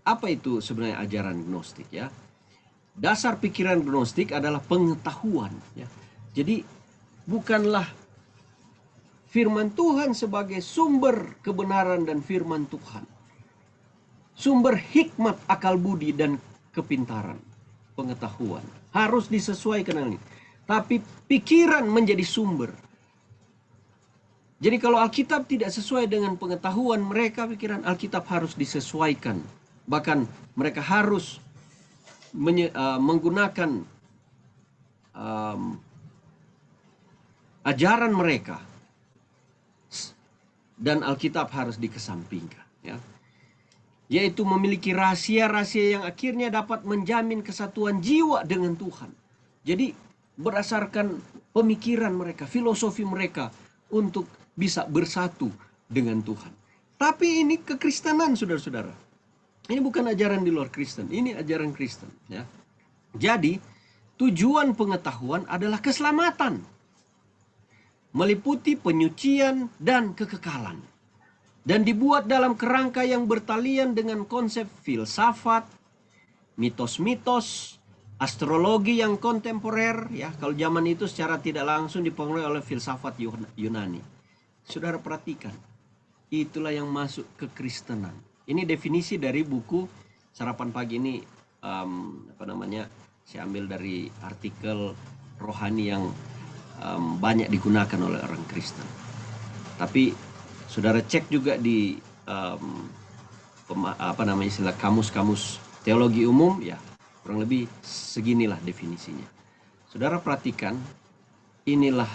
apa itu sebenarnya ajaran gnostik ya? Dasar pikiran gnostik adalah pengetahuan ya. Jadi bukanlah firman Tuhan sebagai sumber kebenaran dan firman Tuhan, sumber hikmat, akal budi dan kepintaran, pengetahuan harus disesuaikan dengan ini. Tapi pikiran menjadi sumber. Jadi kalau Alkitab tidak sesuai dengan pengetahuan mereka, pikiran Alkitab harus disesuaikan. Bahkan mereka harus menggunakan ajaran mereka, dan Alkitab harus dikesampingkan ya. Yaitu memiliki rahasia-rahasia yang akhirnya dapat menjamin kesatuan jiwa dengan Tuhan. Jadi berdasarkan pemikiran mereka, filosofi mereka untuk bisa bersatu dengan Tuhan. Tapi ini kekristenan, saudara-saudara. Ini bukan ajaran di luar Kristen, ini ajaran Kristen ya. Jadi tujuan pengetahuan adalah keselamatan, meliputi penyucian dan kekekalan, dan dibuat dalam kerangka yang bertalian dengan konsep filsafat, mitos-mitos, astrologi yang kontemporer ya. Kalau zaman itu secara tidak langsung dipengaruhi oleh filsafat Yunani. Saudara perhatikan, itulah yang masuk ke Kristenan. Ini definisi dari buku Sarapan Pagi ini, saya ambil dari artikel rohani yang banyak digunakan oleh orang Kristen. Tapi saudara cek juga di istilah kamus-kamus teologi umum ya, kurang lebih seginilah definisinya. Saudara perhatikan, inilah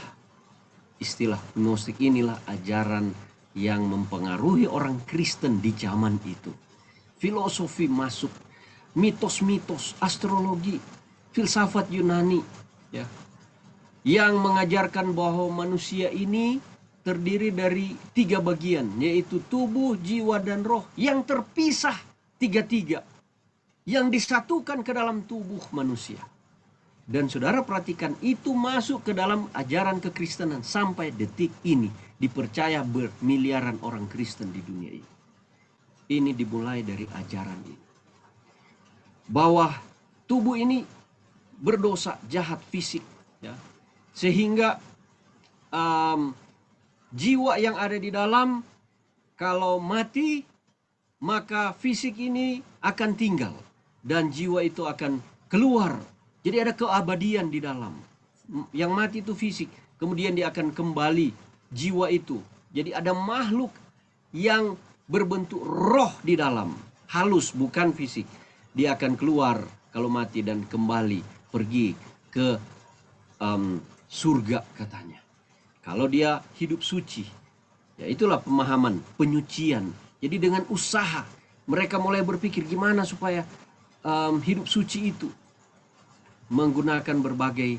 istilah gnostik, inilah ajaran yang mempengaruhi orang Kristen di zaman itu. Filosofi masuk, mitos-mitos, astrologi, filsafat Yunani ya, yang mengajarkan bahwa manusia ini terdiri dari 3 bagian, yaitu tubuh, jiwa, dan roh yang terpisah tiga-tiga, yang disatukan ke dalam tubuh manusia. Dan saudara perhatikan, itu masuk ke dalam ajaran kekristenan sampai detik ini, dipercaya bermiliaran orang Kristen di dunia ini. Ini dimulai dari ajaran ini, bahwa tubuh ini berdosa, jahat, fisik ya, sehingga jiwa yang ada di dalam kalau mati, maka fisik ini akan tinggal dan jiwa itu akan keluar. Jadi ada keabadian di dalam. Yang mati itu fisik, kemudian dia akan kembali jiwa itu. Jadi ada makhluk yang berbentuk roh di dalam, halus bukan fisik. Dia akan keluar kalau mati dan kembali pergi ke surga katanya. Kalau dia hidup suci, ya itulah pemahaman penyucian. Jadi dengan usaha mereka mulai berpikir gimana supaya hidup suci itu, menggunakan berbagai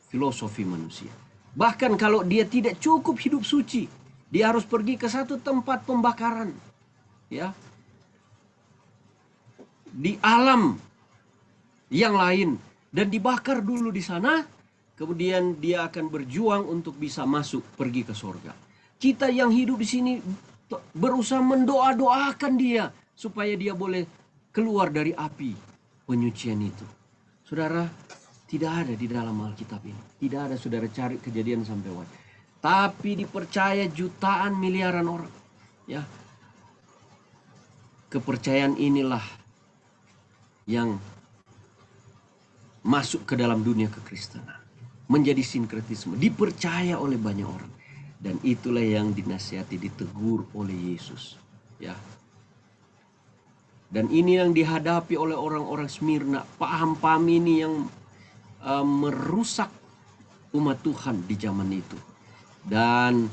filosofi manusia. Bahkan kalau dia tidak cukup hidup suci, dia harus pergi ke satu tempat pembakaran ya, di alam yang lain, dan dibakar dulu di sana. Kemudian dia akan berjuang untuk bisa masuk pergi ke surga. Kita yang hidup di sini berusaha mendoa-doakan dia supaya dia boleh keluar dari api penyucian itu. Saudara, tidak ada di dalam Alkitab ini. Tidak ada, saudara cari Kejadian sampai Wahyu. Tapi dipercaya jutaan miliaran orang. Ya. Kepercayaan inilah yang masuk ke dalam dunia kekristenan. Menjadi sinkretisme, dipercaya oleh banyak orang. Dan itulah yang dinasihati, ditegur oleh Yesus. Ya. Dan ini yang dihadapi oleh orang-orang Smyrna. Paham-paham ini yang merusak umat Tuhan di zaman itu. Dan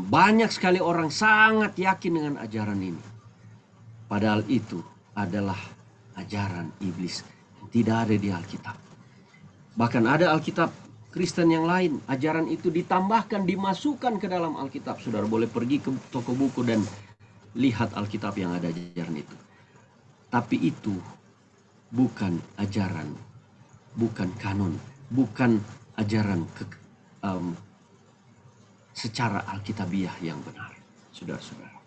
banyak sekali orang sangat yakin dengan ajaran ini. Padahal itu adalah ajaran iblis yang tidak ada di Alkitab. Bahkan ada Alkitab Kristen yang lain, ajaran itu ditambahkan, dimasukkan ke dalam Alkitab. Saudara boleh pergi ke toko buku dan lihat Alkitab yang ada ajaran itu. Tapi itu bukan ajaran, bukan kanon, bukan ajaran secara alkitabiah yang benar, saudara-saudara.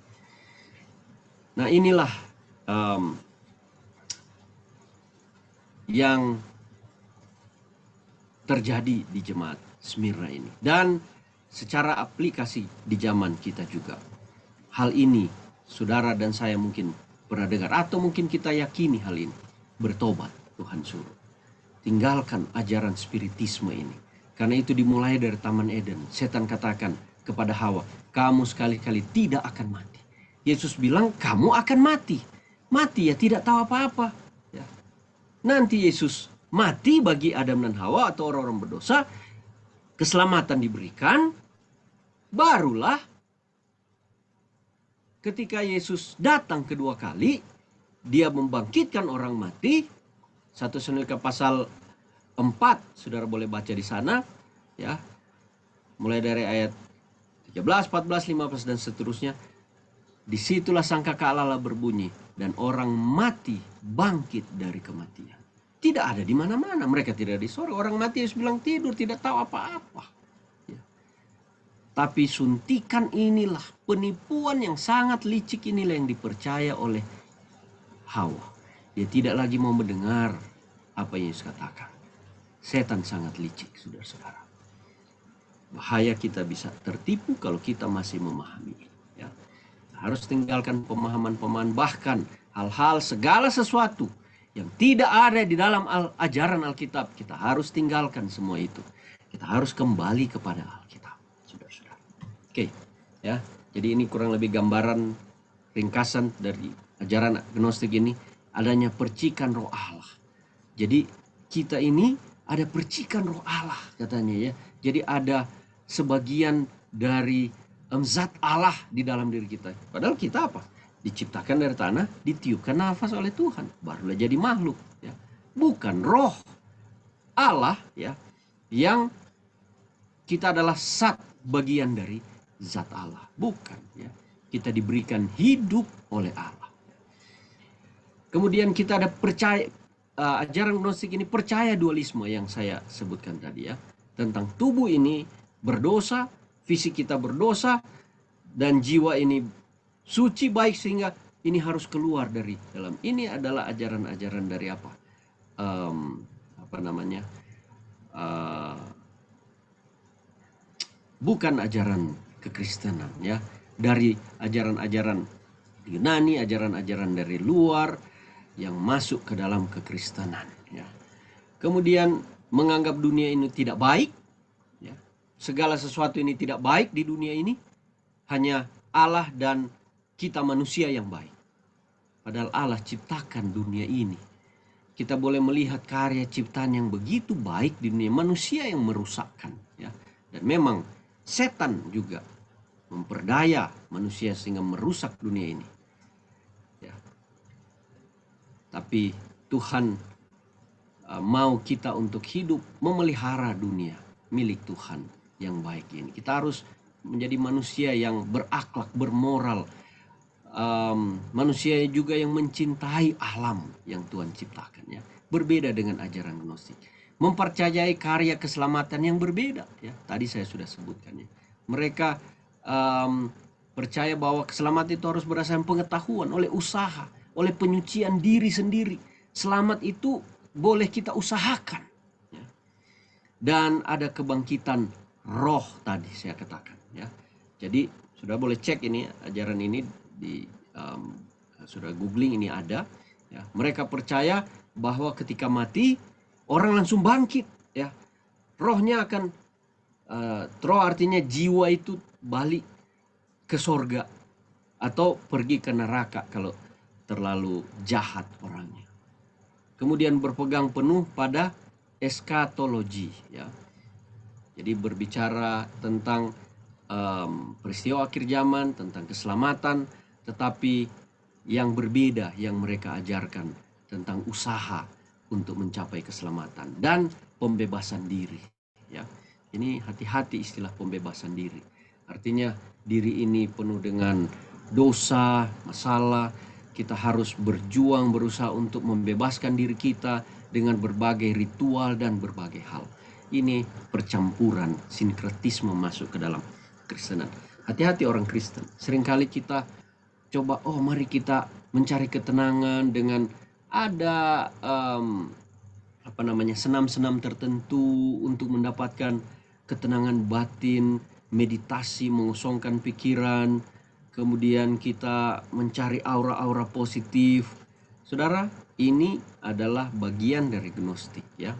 Nah, inilah yang terjadi di jemaat Smyrna ini. Dan secara aplikasi di zaman kita juga. Hal ini saudara dan saya mungkin pernah dengar, atau mungkin kita yakini hal ini. Bertobat, Tuhan suruh. Tinggalkan ajaran spiritisme ini. Karena itu dimulai dari Taman Eden. Setan katakan kepada Hawa, kamu sekali-kali tidak akan mati. Yesus bilang, kamu akan mati. Mati ya tidak tahu apa-apa. Ya. Nanti Yesus mati bagi Adam dan Hawa atau orang-orang berdosa. Keselamatan diberikan. Barulah ketika Yesus datang kedua kali, dia membangkitkan orang mati. 1 Tesalonika pasal 4, saudara boleh baca di sana, ya. Mulai dari ayat 13, 14, 15 dan seterusnya. Disitulah sangkakala Allah berbunyi dan orang mati bangkit dari kematian. Tidak ada di mana-mana, mereka tidak di sorga. Orang mati Yesus bilang tidur, tidak tahu apa-apa. Ya. Tapi suntikan inilah, penipuan yang sangat licik inilah yang dipercaya oleh Hawa. Dia tidak lagi mau mendengar apa yang Yesus katakan. Setan sangat licik, saudara-saudara. Bahaya kita bisa tertipu kalau kita masih memahami. Ya. Harus tinggalkan pemahaman-pemahaman, bahkan hal-hal segala sesuatu yang tidak ada di dalam ajaran Alkitab. Kita harus tinggalkan semua itu. Kita harus kembali kepada Alkitab, saudara-saudara. Oke, ya. Jadi ini kurang lebih gambaran ringkasan dari ajaran Gnostik ini, adanya percikan roh Allah. Jadi kita ini ada percikan roh Allah katanya, ya. Jadi ada sebagian dari zat Allah di dalam diri kita. Padahal kita apa? Diciptakan dari tanah, ditiupkan nafas oleh Tuhan, barulah jadi makhluk, ya. Bukan roh Allah, ya, yang kita adalah bagian dari zat Allah, bukan, ya. Kita diberikan hidup oleh Allah. Kemudian kita ada percaya, ajaran Gnostik ini percaya dualisme yang saya sebutkan tadi, ya, tentang tubuh ini berdosa, fisik kita berdosa, dan jiwa ini suci baik, sehingga ini harus keluar dari dalam. Ini adalah ajaran-ajaran dari apa? Bukan ajaran kekristenan, ya. Dari ajaran-ajaran Yunani, ajaran-ajaran dari luar yang masuk ke dalam kekristenan, ya. Kemudian menganggap dunia ini tidak baik, ya. Segala sesuatu ini tidak baik di dunia ini, hanya Allah dan kita manusia yang baik. Padahal Allah ciptakan dunia ini. Kita boleh melihat karya ciptaan yang begitu baik di dunia, manusia yang merusakkan, ya. Dan memang setan juga memperdaya manusia sehingga merusak dunia ini, ya. Tapi Tuhan mau kita untuk hidup memelihara dunia milik Tuhan yang baik ini. Kita harus menjadi manusia yang berakhlak, bermoral, manusia juga yang mencintai alam yang Tuhan ciptakan, ya. Berbeda dengan ajaran Gnostik, mempercayai karya keselamatan yang berbeda, ya. Tadi saya sudah sebutkan, ya. Mereka percaya bahwa keselamatan itu harus berdasarkan pengetahuan, oleh usaha, oleh penyucian diri sendiri. Selamat itu boleh kita usahakan, ya. Dan ada kebangkitan roh tadi saya katakan, ya. Jadi sudah boleh cek ini, ajaran ini di sudah googling, ini ada, ya. Mereka percaya bahwa ketika mati orang langsung bangkit, ya. Rohnya akan roh artinya jiwa itu balik ke sorga atau pergi ke neraka kalau terlalu jahat orangnya. Kemudian berpegang penuh pada eskatologi, ya. Jadi berbicara tentang peristiwa akhir zaman, tentang keselamatan, tetapi yang berbeda yang mereka ajarkan tentang usaha untuk mencapai keselamatan dan pembebasan diri, ya. Ini hati-hati istilah pembebasan diri. Artinya diri ini penuh dengan dosa, masalah. Kita harus berjuang, berusaha untuk membebaskan diri kita dengan berbagai ritual dan berbagai hal. Ini percampuran, sinkretisme masuk ke dalam Kristenan. Hati-hati orang Kristen. Seringkali kita coba, oh mari kita mencari ketenangan dengan ada senam-senam tertentu untuk mendapatkan ketenangan batin, meditasi, mengosongkan pikiran, kemudian kita mencari aura-aura positif. Saudara, ini adalah bagian dari gnostik ya.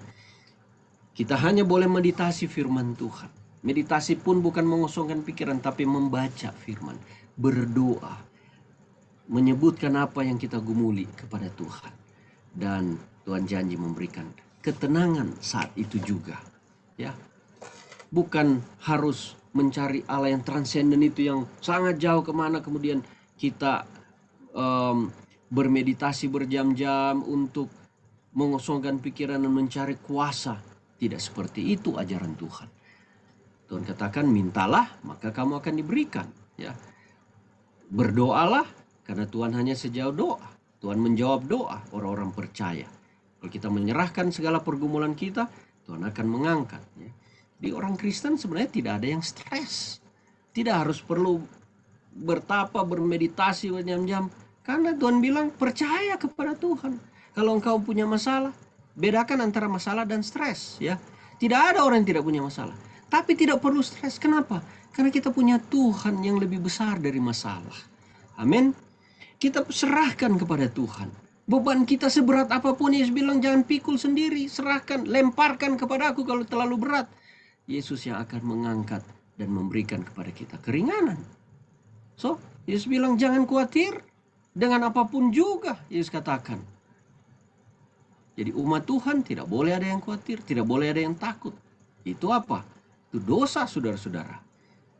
Kita hanya boleh meditasi firman Tuhan. Meditasi pun bukan mengosongkan pikiran, tapi membaca firman, berdoa, menyebutkan apa yang kita gumuli kepada Tuhan. Dan Tuhan janji memberikan ketenangan saat itu juga. Ya, bukan harus mencari Allah yang transenden itu yang sangat jauh kemana, kemudian kita bermeditasi berjam-jam untuk mengosongkan pikiran dan mencari kuasa. Tidak seperti itu ajaran Tuhan. Tuhan katakan, mintalah maka kamu akan diberikan. Ya, berdoalah karena Tuhan hanya sejauh doa. Tuhan menjawab doa orang-orang percaya. Kalau kita menyerahkan segala pergumulan kita, Tuhan akan mengangkat. Ya. Di orang Kristen sebenarnya tidak ada yang stres. Tidak harus perlu bertapa, bermeditasi berjam-jam. Karena Tuhan bilang percaya kepada Tuhan. Kalau engkau punya masalah, bedakan antara masalah dan stres. Ya, tidak ada orang yang tidak punya masalah. Tapi tidak perlu stres. Kenapa? Karena kita punya Tuhan yang lebih besar dari masalah. Amin. Kita serahkan kepada Tuhan. Beban kita seberat apapun, Yesus bilang jangan pikul sendiri. Serahkan, lemparkan kepada aku kalau terlalu berat. Yesus yang akan mengangkat dan memberikan kepada kita keringanan. So, Yesus bilang jangan khawatir. Dengan apapun juga, Yesus katakan. Jadi umat Tuhan tidak boleh ada yang khawatir, tidak boleh ada yang takut. Itu apa? Itu dosa, saudara-saudara.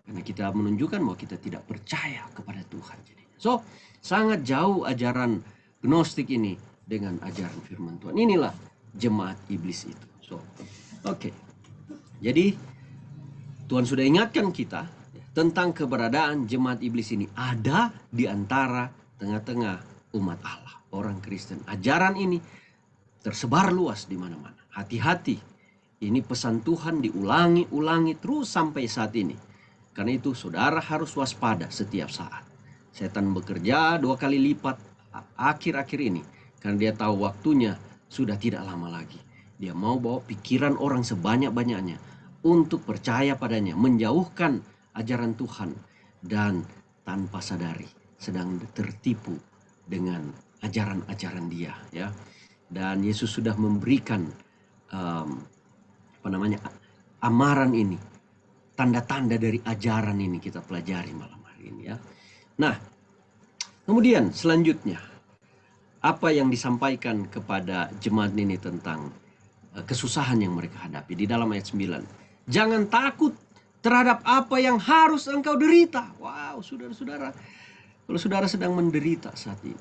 Karena kita menunjukkan bahwa kita tidak percaya kepada Tuhan. So, sangat jauh ajaran gnostik ini dengan ajaran firman Tuhan. Inilah jemaat iblis itu. So, oke. Jadi, Tuhan sudah ingatkan kita tentang keberadaan jemaat iblis ini ada di antara tengah-tengah umat Allah, orang Kristen. Ajaran ini tersebar luas di mana-mana. Hati-hati. Ini pesan Tuhan diulangi terus sampai saat ini. Karena itu saudara harus waspada setiap saat. Setan bekerja 2 kali lipat akhir-akhir ini. Karena dia tahu waktunya sudah tidak lama lagi. Dia mau bawa pikiran orang sebanyak-banyaknya untuk percaya padanya, menjauhkan ajaran Tuhan, dan tanpa sadari sedang tertipu dengan ajaran-ajaran dia, ya. Dan Yesus sudah memberikan amaran ini, tanda-tanda dari ajaran ini kita pelajari malam hari ini, ya. Nah, kemudian selanjutnya apa yang disampaikan kepada jemaat ini tentang kesusahan yang mereka hadapi di dalam ayat 9. Jangan takut terhadap apa yang harus engkau derita. Wow, saudara-saudara, kalau saudara sedang menderita saat ini,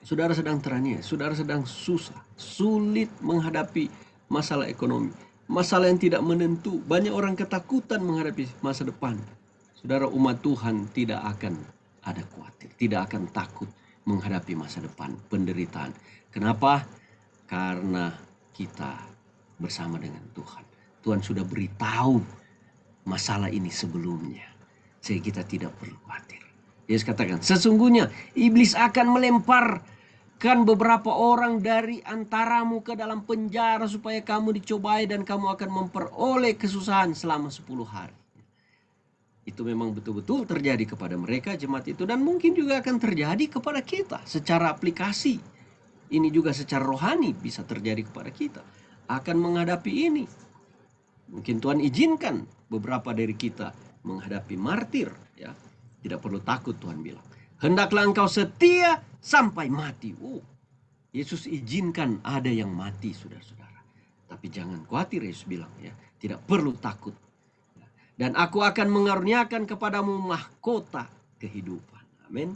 saudara sedang teraniaya, saudara sedang susah, sulit menghadapi masalah ekonomi, masalah yang tidak menentu, banyak orang ketakutan menghadapi masa depan. Saudara, umat Tuhan tidak akan ada khawatir, tidak akan takut menghadapi masa depan, penderitaan. Kenapa? Karena kita bersama dengan Tuhan. Tuhan sudah beritahu masalah ini sebelumnya, sehingga kita tidak perlu khawatir. Yesus katakan, sesungguhnya iblis akan melemparkan beberapa orang dari antaramu ke dalam penjara supaya kamu dicobai dan kamu akan memperoleh kesusahan selama 10 hari. Itu memang betul-betul terjadi kepada mereka, jemaat itu, dan mungkin juga akan terjadi kepada kita secara aplikasi. Ini juga secara rohani bisa terjadi kepada kita. Akan menghadapi ini. Mungkin Tuhan izinkan beberapa dari kita menghadapi martir, ya. Tidak perlu takut, Tuhan bilang. Hendaklah engkau setia sampai mati. Yesus izinkan ada yang mati, saudara-saudara. Tapi jangan khawatir, Yesus bilang, ya. Tidak perlu takut. Dan aku akan mengaruniakan kepadamu mahkota kehidupan. Amin.